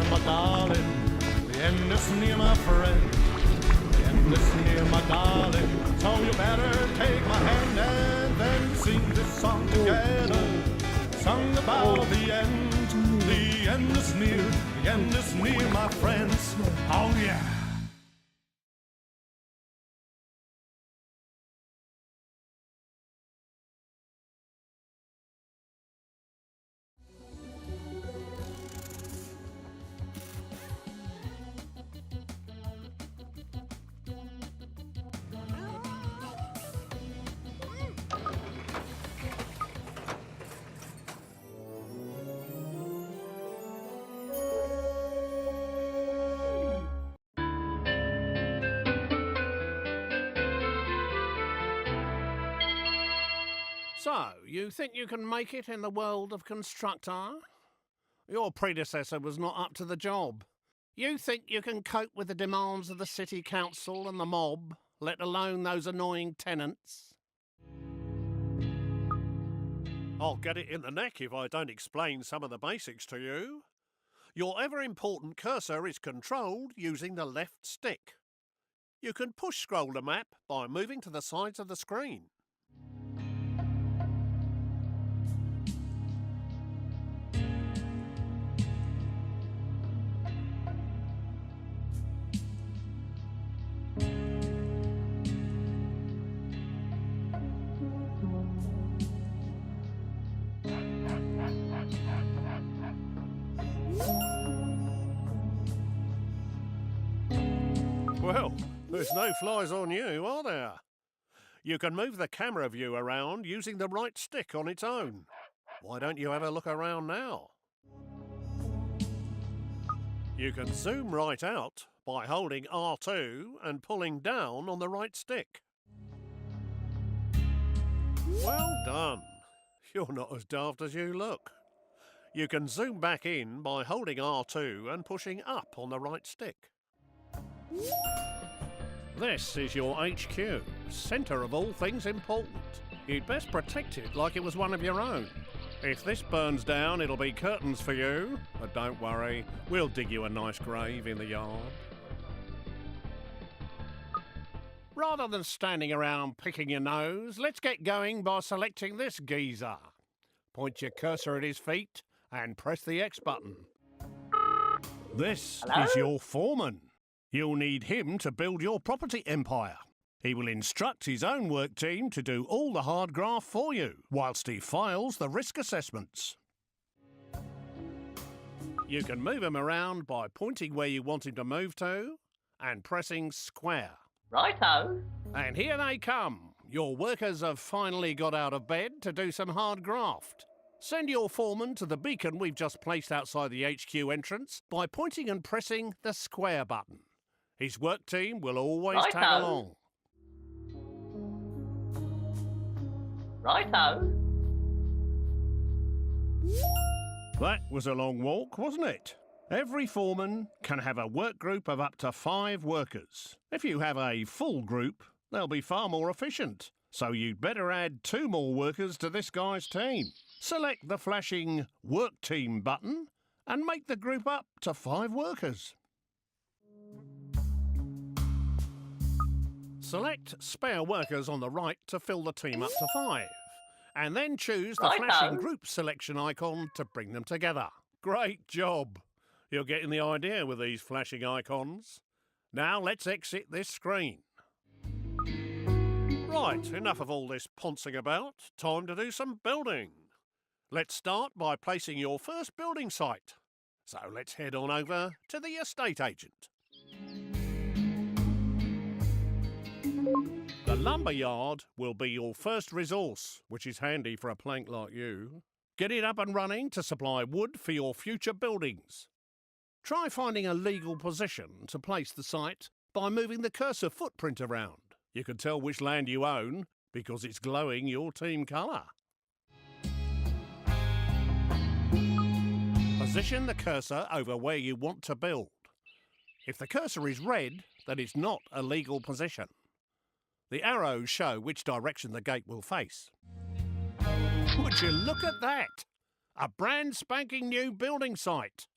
near, my darling. The end is near, my friend. The end is near, my darling. So you better take my hand and then sing this song together. Song about the end. The end is near. The end is near, my friends. Oh yeah. So, you think you can make it in the world of Constructor? Your predecessor was not up to the job. You think you can cope with the demands of the city council and the mob, let alone those annoying tenants? I'll get it in the neck if I don't explain some of the basics to you. Your ever-important cursor is controlled using the left stick. You can push-scroll the map by moving to the sides of the screen. Well, there's no flies on you, are there? You can move the camera view around using the right stick on its own. Why don't you have a look around now? You can zoom right out by holding R2 and pulling down on the right stick. Well done. You're not as daft as you look. You can zoom back in by holding R2 and pushing up on the right stick. This is your HQ, centre of all things important. You'd best protect it like it was one of your own. If this burns down, it'll be curtains for you, but don't worry, we'll dig you a nice grave in the yard. Rather than standing around picking your nose, let's get going by selecting this geezer. Point your cursor at his feet and press the X button. This is your foreman. You'll need him to build your property empire. He will instruct his own work team to do all the hard graft for you, whilst he files the risk assessments. You can move him around by pointing where you want him to move to and pressing square. Righto. And here they come. Your workers have finally got out of bed to do some hard graft. Send your foreman to the beacon we've just placed outside the HQ entrance by pointing and pressing the square button. His work team will always tag along. Righto. That was a long walk, wasn't it? Every foreman can have a work group of up to 5 workers. If you have a full group, they'll be far more efficient. So you'd better add 2 more workers to this guy's team. Select the flashing Work Team button and make the group up to 5 workers. Select spare workers on the right to fill the team up to 5. And then choose the flashing group selection icon to bring them together. Great job! You're getting the idea with these flashing icons. Now let's exit this screen. Right, enough of all this poncing about. Time to do some building. Let's start by placing your first building site. So let's head on over to the estate agent. The lumber yard will be your first resource, which is handy for a plank like you. Get it up and running to supply wood for your future buildings. Try finding a legal position to place the site by moving the cursor footprint around. You can tell which land you own because it's glowing your team colour. Position the cursor over where you want to build. If the cursor is red, then it's not a legal position. The arrows show which direction the gate will face. Would you look at that? A brand spanking new building site.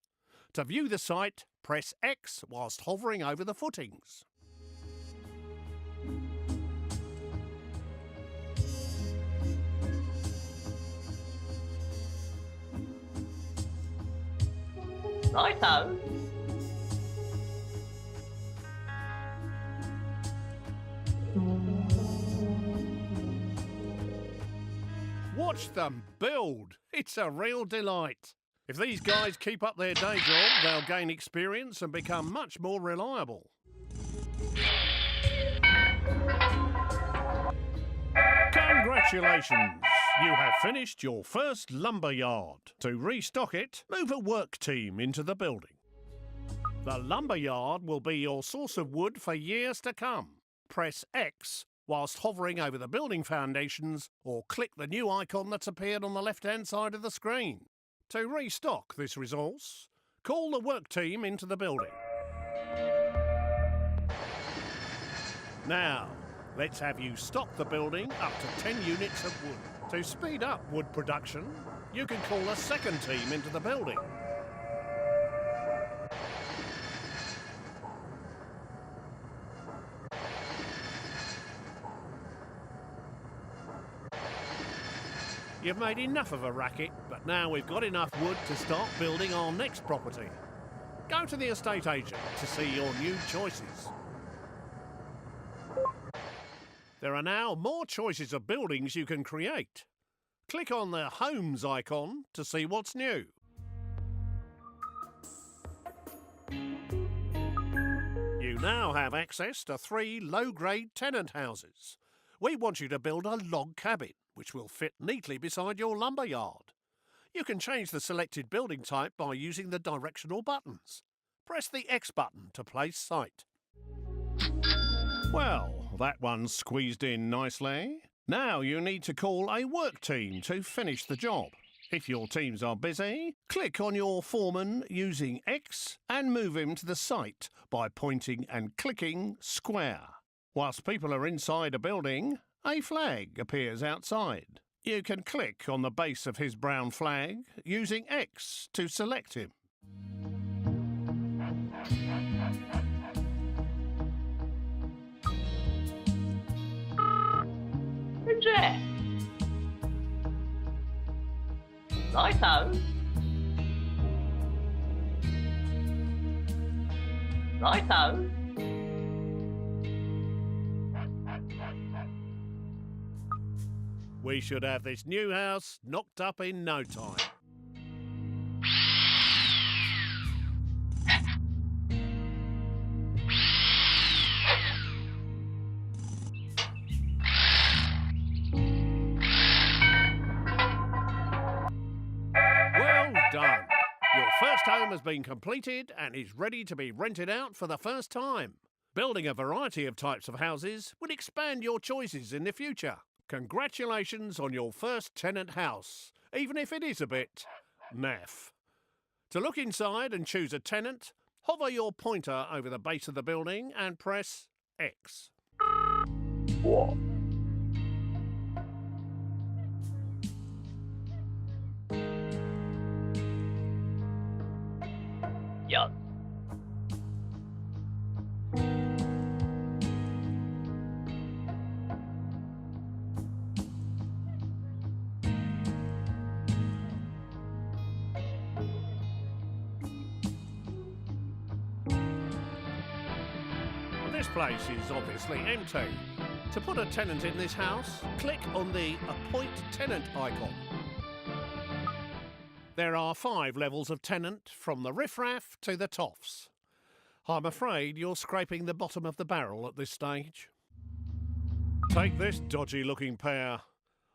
To view the site, press X whilst hovering over the footings. Righto. Watch them build. It's a real delight. If these guys keep up their day job, they'll gain experience and become much more reliable. Congratulations! You have finished your first lumber yard. To restock it, move a work team into the building. The lumber yard will be your source of wood for years to come. Press X whilst hovering over the building foundations, or click the new icon that's appeared on the left-hand side of the screen. To restock this resource, call the work team into the building. Now, let's have you stock the building up to 10 units of wood. To speed up wood production, you can call a second team into the building. You've made enough of a racket, but now we've got enough wood to start building our next property. Go to the estate agent to see your new choices. There are now more choices of buildings you can create. Click on the Homes icon to see what's new. You now have access to 3 low-grade tenant houses. We want you to build a log cabin, which will fit neatly beside your lumber yard. You can change the selected building type by using the directional buttons. Press the X button to place site. Well, that one's squeezed in nicely. Now you need to call a work team to finish the job. If your teams are busy, click on your foreman using X and move him to the site by pointing and clicking square. Whilst people are inside a building, a flag appears outside. You can click on the base of his brown flag using X to select him. Who's there? Righto. Righto. We should have this new house knocked up in no time. Well done. Your first home has been completed and is ready to be rented out for the first time. Building a variety of types of houses will expand your choices in the future. Congratulations on your first tenant house, even if it is a bit naff. To look inside and choose a tenant, hover your pointer over the base of the building and press X. What? Yup. This place is obviously empty. To put a tenant in this house, click on the Appoint Tenant icon. There are 5 levels of tenant, from the riffraff to the toffs. I'm afraid you're scraping the bottom of the barrel at this stage. Take this dodgy-looking pair.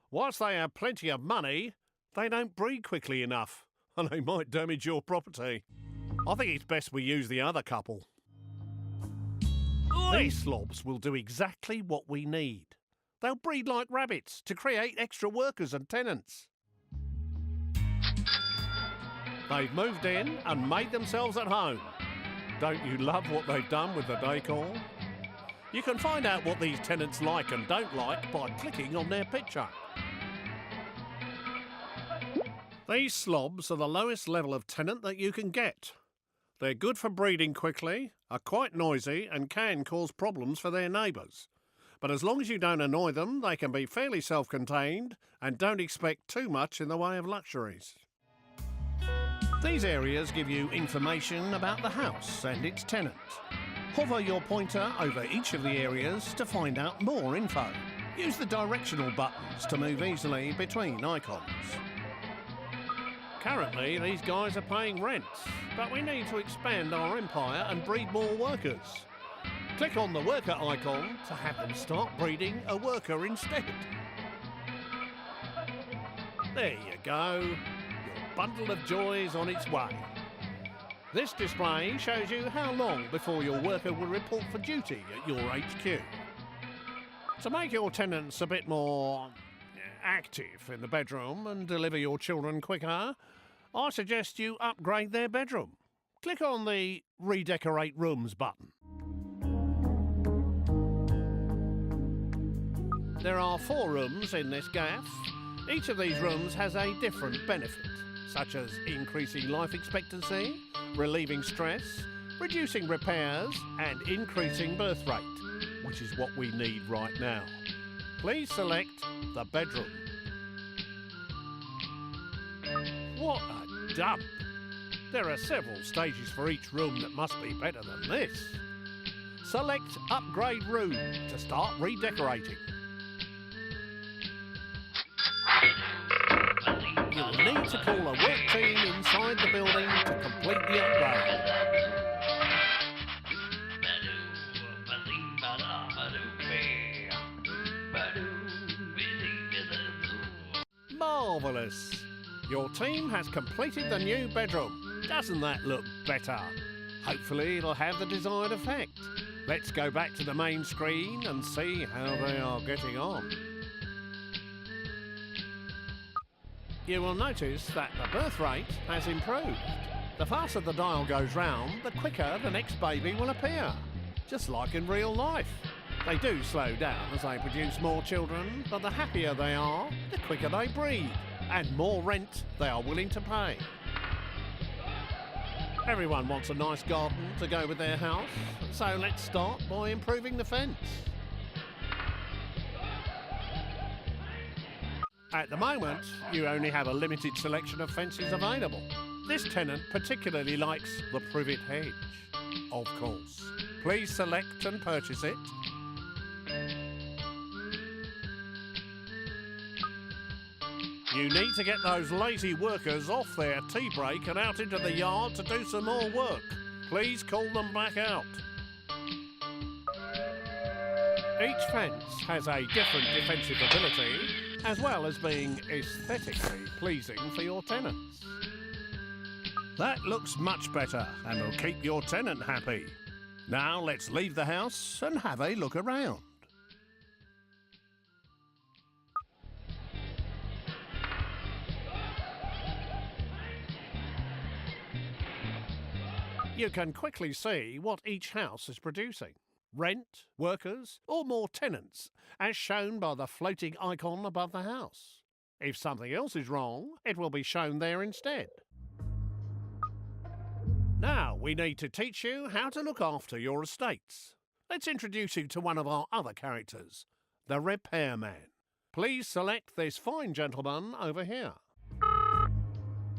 Whilst they have plenty of money, they don't breed quickly enough, and they might damage your property. I think it's best we use the other couple. These slobs will do exactly what we need. They'll breed like rabbits to create extra workers and tenants. They've moved in and made themselves at home. Don't you love what they've done with the decor? You can find out what these tenants like and don't like by clicking on their picture. These slobs are the lowest level of tenant that you can get. They're good for breeding quickly, are quite noisy and can cause problems for their neighbours. But as long as you don't annoy them, they can be fairly self-contained and don't expect too much in the way of luxuries. These areas give you information about the house and its tenant. Hover your pointer over each of the areas to find out more info. Use the directional buttons to move easily between icons. Currently, these guys are paying rent, but we need to expand our empire and breed more workers. Click on the worker icon to have them start breeding a worker instead. There you go. Your bundle of joy is on its way. This display shows you how long before your worker will report for duty at your HQ. To make your tenants a bit more active in the bedroom and deliver your children quicker, I suggest you upgrade their bedroom. Click on the Redecorate Rooms button. There are 4 rooms in this gaff. Each of these rooms has a different benefit, such as increasing life expectancy, relieving stress, reducing repairs and increasing birth rate, which is what we need right now. Please select the bedroom. What a dump! There are several stages for each room that must be better than this. Select Upgrade Room to start redecorating. You'll need to call a work team inside the building to complete the upgrade. Marvellous! Your team has completed the new bedroom. Doesn't that look better? Hopefully it'll have the desired effect. Let's go back to the main screen and see how they are getting on. You will notice that the birth rate has improved. The faster the dial goes round, the quicker the next baby will appear. Just like in real life. They do slow down as they produce more children, but the happier they are, the quicker they breed, and more rent they are willing to pay. Everyone wants a nice garden to go with their house, so let's start by improving the fence. At the moment, you only have a limited selection of fences available. This tenant particularly likes the privet hedge, of course. Please select and purchase it. You need to get those lazy workers off their tea break and out into the yard to do some more work. Please call them back out. Each fence has a different defensive ability, as well as being aesthetically pleasing for your tenants. That looks much better and will keep your tenant happy. Now let's leave the house and have a look around. You can quickly see what each house is producing. Rent, workers, or more tenants, as shown by the floating icon above the house. If something else is wrong, it will be shown there instead. Now we need to teach you how to look after your estates. Let's introduce you to one of our other characters, the repairman. Please select this fine gentleman over here.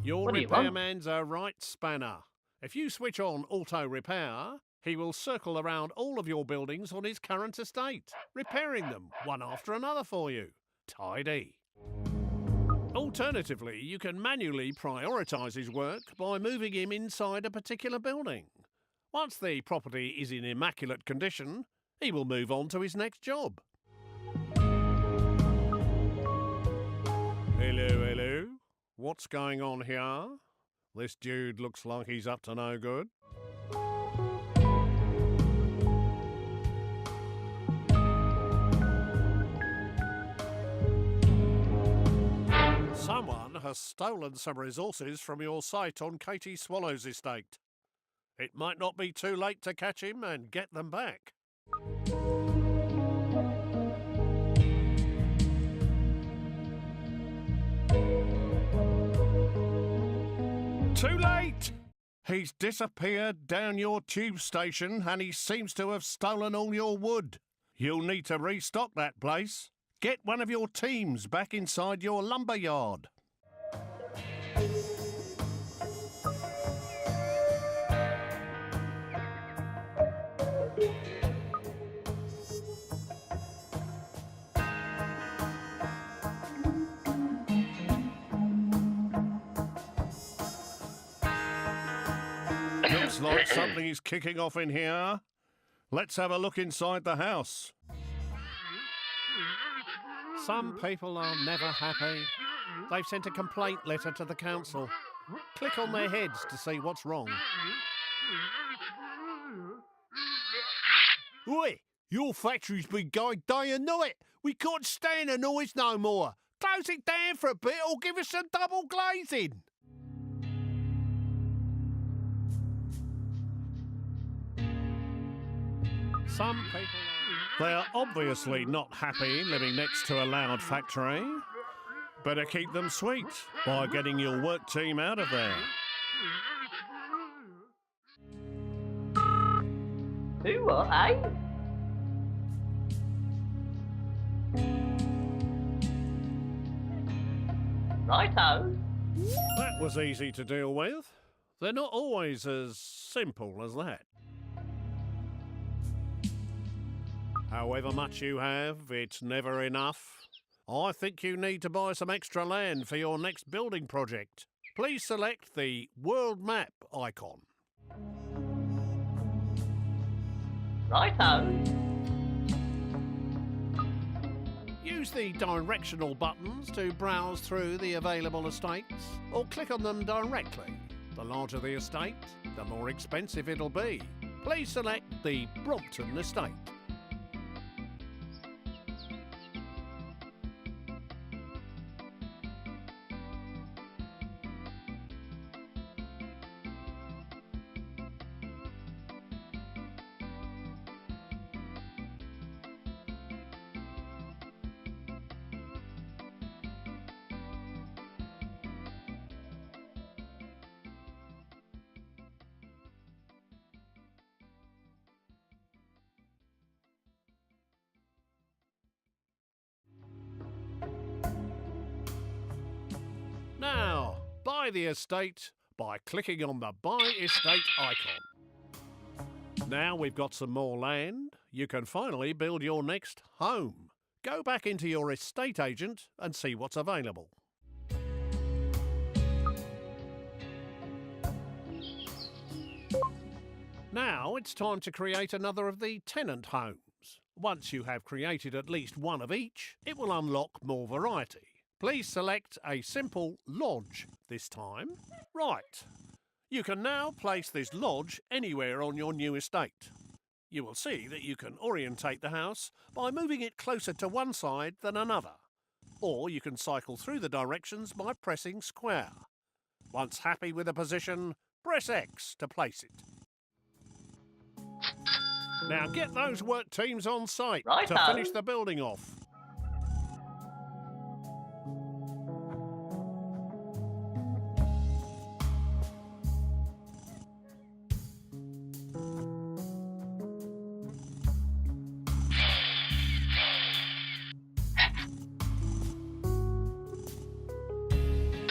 Your What do you want? repairman's a right spanner. If you switch on auto repair, he will circle around all of your buildings on his current estate, repairing them one after another for you. Tidy. Alternatively, you can manually prioritise his work by moving him inside a particular building. Once the property is in immaculate condition, he will move on to his next job. Hello. What's going on here? This dude looks like he's up to no good. Someone has stolen some resources from your site on Katie Swallow's estate. It might not be too late to catch him and get them back. Too late! He's disappeared down your tube station and he seems to have stolen all your wood. You'll need to restock that place. Get one of your teams back inside your lumber yard. Looks like something is kicking off in here. Let's have a look inside the house. Some people are never happy. They've sent a complaint letter to the council. Click on their heads to see what's wrong. Oi! Your factory's been going day and night. We can't stand the noise no more. Close it down for a bit or give us some double glazing. Some people are... They're obviously not happy living next to a loud factory. Better keep them sweet by getting your work team out of there. Who what, eh? Righto. That was easy to deal with. They're not always as simple as that. However much you have, it's never enough. I think you need to buy some extra land for your next building project. Please select the world map icon. Righto. Use the directional buttons to browse through the available estates, or click on them directly. The larger the estate, the more expensive it'll be. Please select the Brompton estate. Now, buy the estate by clicking on the Buy Estate icon. Now we've got some more land, you can finally build your next home. Go back into your estate agent and see what's available. Now it's time to create another of the tenant homes. Once you have created at least one of each, it will unlock more variety. Please select a simple lodge this time. Right. You can now place this lodge anywhere on your new estate. You will see that you can orientate the house by moving it closer to one side than another. Or you can cycle through the directions by pressing square. Once happy with the position, press X to place it. Now get those work teams on site to finish the building off.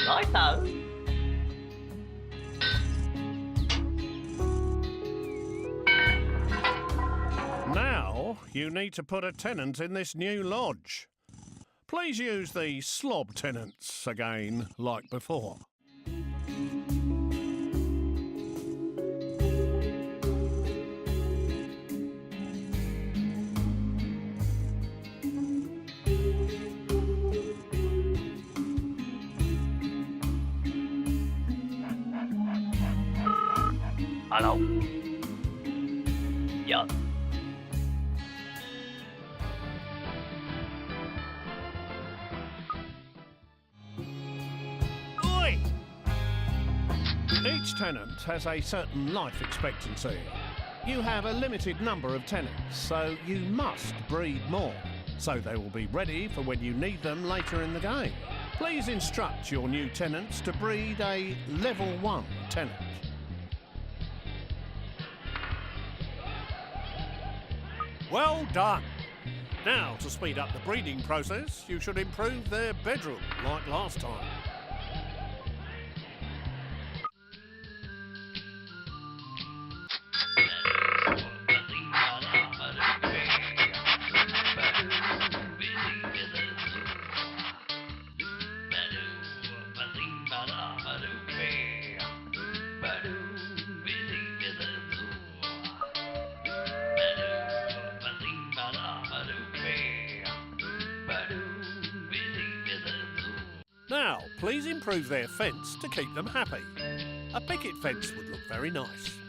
Righto. Now you need to put a tenant in this new lodge. Please use the slob tenants again, like before. Hello. Yeah. Oi! Each tenant has a certain life expectancy. You have a limited number of tenants, so you must breed more, so they will be ready for when you need them later in the game. Please instruct your new tenants to breed a level 1 tenant. Well done. Now, to speed up the breeding process, you should improve their bedroom, like last time. Now, please improve their fence to keep them happy. A picket fence would look very nice.